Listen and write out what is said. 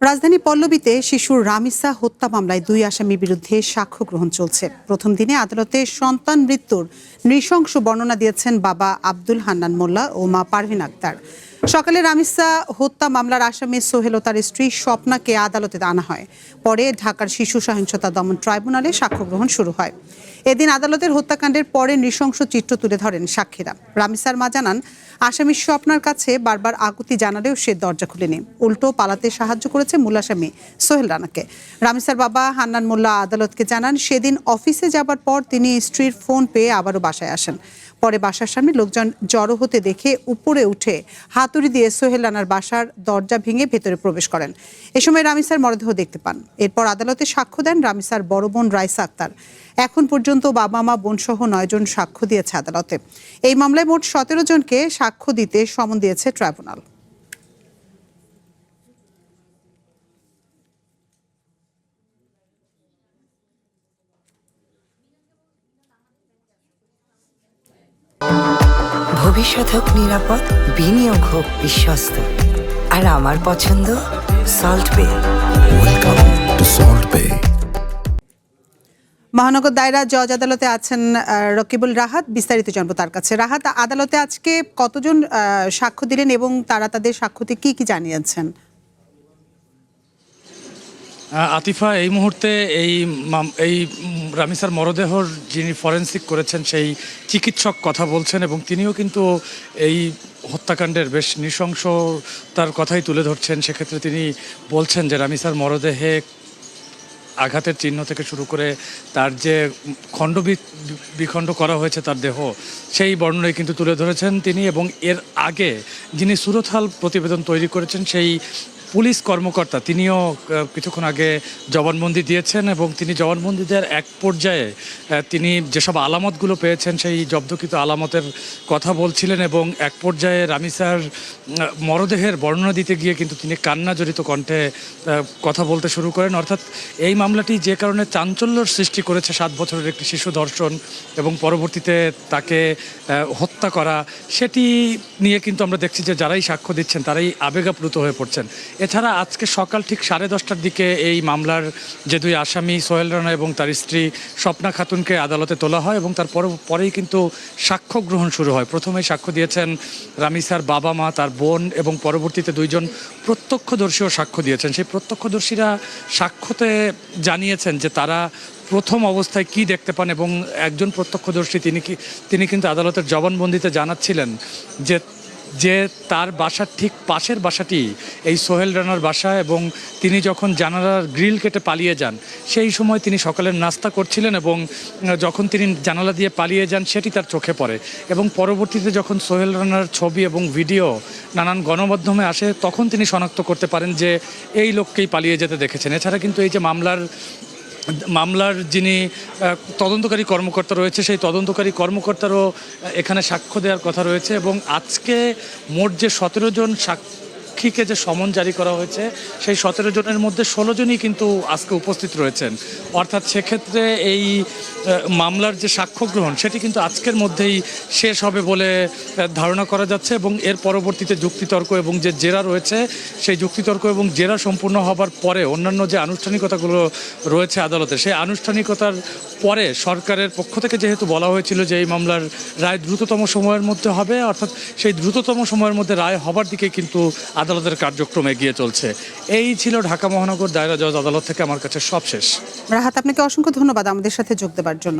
রাজধানী পল্লবীতে শিশুর রামিসা হত্যা মামলায় 2 আসামির বিরুদ্ধে সাক্ষ্য গ্রহণ চলছে। প্রথম দিনে আদালতে সন্তান মৃত্যুর নৃশংস বর্ণনা দিয়েছেন বাবা আব্দুল হান্নান মোল্লা ও মা পারভিন আক্তার। সকালে রামিসা হত্যা মামলার আসামি সোহেল ও তার স্ত্রী স্বপ্নাকে আদালতে আনা হয়। পরে ঢাকার শিশু সহিংসতা দমন ট্রাইব্যুনালে সাক্ষ্য গ্রহণ শুরু হয়। এদিন আদালতের হত্যাকাণ্ডের পরে নৃশংস চিত্র তুলে ধরেন সাক্ষীরা। রামিসার মা জানান, আসামি স্বপ্নার কাছে বারবার আকুতি জানালেও সে দরজা খুলেনি, উল্টো পালাতে সাহায্য করেছে মূল আসামি সোহেল রানাকে। রামিসার বাবা হান্নান মোল্লা আদালতকে জানান, সেদিন অফিসে যাবার পর তিনি স্ত্রীর ফোন পেয়ে আবারও বাসায় আসেন। পরে বাসার সামনে লোকজন জড়ো হতে দেখে উপরে উঠে হাতুড়ি দিয়ে সোহেল রানার বাসার দরজা ভেঙে ভেতরে প্রবেশ করেন। এ সময় রামিসার মরদেহ দেখতে পান। এরপর আদালতে সাক্ষ্য দেন রামিসার বড় বোন রাইসা আক্তার। এখন পর্যন্ত বাবা মা বোন সহ 9 জন সাক্ষ্য দিয়েছে আদালতে। এই মামলায় মোট 17 জনকে সাক্ষ্য দিতে সমন দিয়েছে ট্রাইব্যুনাল। ভবিষ্যৎ হোক নিরাপদ, বিনিয়োগ হোক বিশ্বস্ত, আর আমার পছন্দ সল্ট বে। ওয়েলকাম টু সল্ট বে। মহানগর দায়রা জজ আদালতে আছেন রকিবুল রাহাত। বিস্তারিত জানবো তার কাছে। রাহাত, আদালতে আজকে কতজন সাক্ষ্য দিলেন এবং তারা তাদের সাক্ষ্যতে কি কি জানিয়েছেন? আতিফা, এই মুহূর্তে এই রামিসার মরদেহর যিনি ফরেন্সিক করেছেন সেই চিকিৎসক কথা বলছেন এবং তিনিও কিন্তু এই হত্যাকাণ্ডের বেশ নৃশংসতার কথাই তুলে ধরছেন। সেক্ষেত্রে তিনি বলছেন যে রামিসার মরদেহে আঘাতের চিহ্ন থেকে শুরু করে তার যে বিখণ্ড করা হয়েছে তার দেহ, সেই বর্ণনাই কিন্তু তুলে ধরেছেন তিনি। এবং এর আগে যিনি সুরতহাল প্রতিবেদন তৈরি করেছেন সেই পুলিশ কর্মকর্তা তিনিও কিছুক্ষণ আগে জবানবন্দি দিয়েছেন এবং তিনি জবানবন্দি দেওয়ার এক পর্যায়ে তিনি যেসব আলামতগুলো পেয়েছেন সেই জব্দকৃত আলামতের কথা বলছিলেন এবং এক পর্যায়ে রামিসার মরদেহের বর্ণনা দিতে গিয়ে কিন্তু তিনি কান্নাজড়িত কণ্ঠে কথা বলতে শুরু করেন। অর্থাৎ এই মামলাটি যে কারণে চাঞ্চল্যর সৃষ্টি করেছে, 7 বছরের একটি শিশু ধর্ষণ এবং পরবর্তীতে তাকে হত্যা করা, সেটি নিয়ে কিন্তু আমরা দেখছি যে যারাই সাক্ষ্য দিচ্ছেন তারাই আবেগাপ্লুত হয়ে পড়ছেন। এছাড়া আজকে সকাল ঠিক 10:30টার দিকে এই মামলার যে 2 আসামি সোহেল রানা এবং তার স্ত্রী স্বপ্না খাতুনকে আদালতে তোলা হয় এবং তার পরেই কিন্তু সাক্ষ্য গ্রহণ শুরু হয়। প্রথমেই সাক্ষ্য দিয়েছেন রামিসার বাবা মা, তার বোন এবং পরবর্তীতে 2 জন প্রত্যক্ষদর্শীও সাক্ষ্য দিয়েছেন। সেই প্রত্যক্ষদর্শীরা সাক্ষ্যতে জানিয়েছেন যে তারা প্রথম অবস্থায় কি দেখতে পান এবং একজন প্রত্যক্ষদর্শী তিনি কিন্তু আদালতের জবানবন্দিতে জানাচ্ছিলেন যে তার বাসার ঠিক পাশের বাসাটি এই সোহেল রানার বাসা এবং তিনি যখন জানালার গ্রিল কেটে পালিয়ে যান সেই সময় তিনি সকালের নাস্তা করছিলেন এবং যখন তিনি জানালা দিয়ে পালিয়ে যান সেটি তার চোখে পড়ে এবং পরবর্তীতে যখন সোহেল রানার ছবি এবং ভিডিও নানান গণমাধ্যমে আসে তখন তিনি শনাক্ত করতে পারেন যে এই লোককেই পালিয়ে যেতে দেখেছেন। এছাড়া কিন্তু এই যে মামলার যিনি তদন্তকারী কর্মকর্তা রয়েছে সেই তদন্তকারী কর্মকর্তারও এখানে সাক্ষ্য দেওয়ার কথা রয়েছে এবং আজকে মোট যে 17 জন সাক্ষীকে যে সমন জারি করা হয়েছে সেই 17 জনের মধ্যে 16 জনই কিন্তু আজকে উপস্থিত রয়েছেন। অর্থাৎ সেক্ষেত্রে এই মামলার যে সাক্ষ্য গ্রহণ সেটি কিন্তু আজকের মধ্যেই শেষ হবে বলে ধারণা করা যাচ্ছে এবং এর পরবর্তীতে যুক্তিতর্ক এবং যে জেরা রয়েছে সেই যুক্তিতর্ক এবং জেরা সম্পূর্ণ হবার পরে অন্যান্য যে আনুষ্ঠানিকতাগুলো রয়েছে আদালতে সেই আনুষ্ঠানিকতার পরে সরকারের পক্ষ থেকে যেহেতু বলা হয়েছিল যে এই মামলার রায় দ্রুততম সময়ের মধ্যে হবে, অর্থাৎ সেই দ্রুততম সময়ের মধ্যে রায় হবার দিকে কিন্তু আদালতের কার্যক্রম এগিয়ে চলছে। এই ছিল ঢাকা মহানগর দায়রা জজ আদালত থেকে আমার কাছে সবশেষ। রাহাত, আপনাকে অসংখ্য ধন্যবাদ আমাদের সাথে যোগ দেওয়ার জন্য।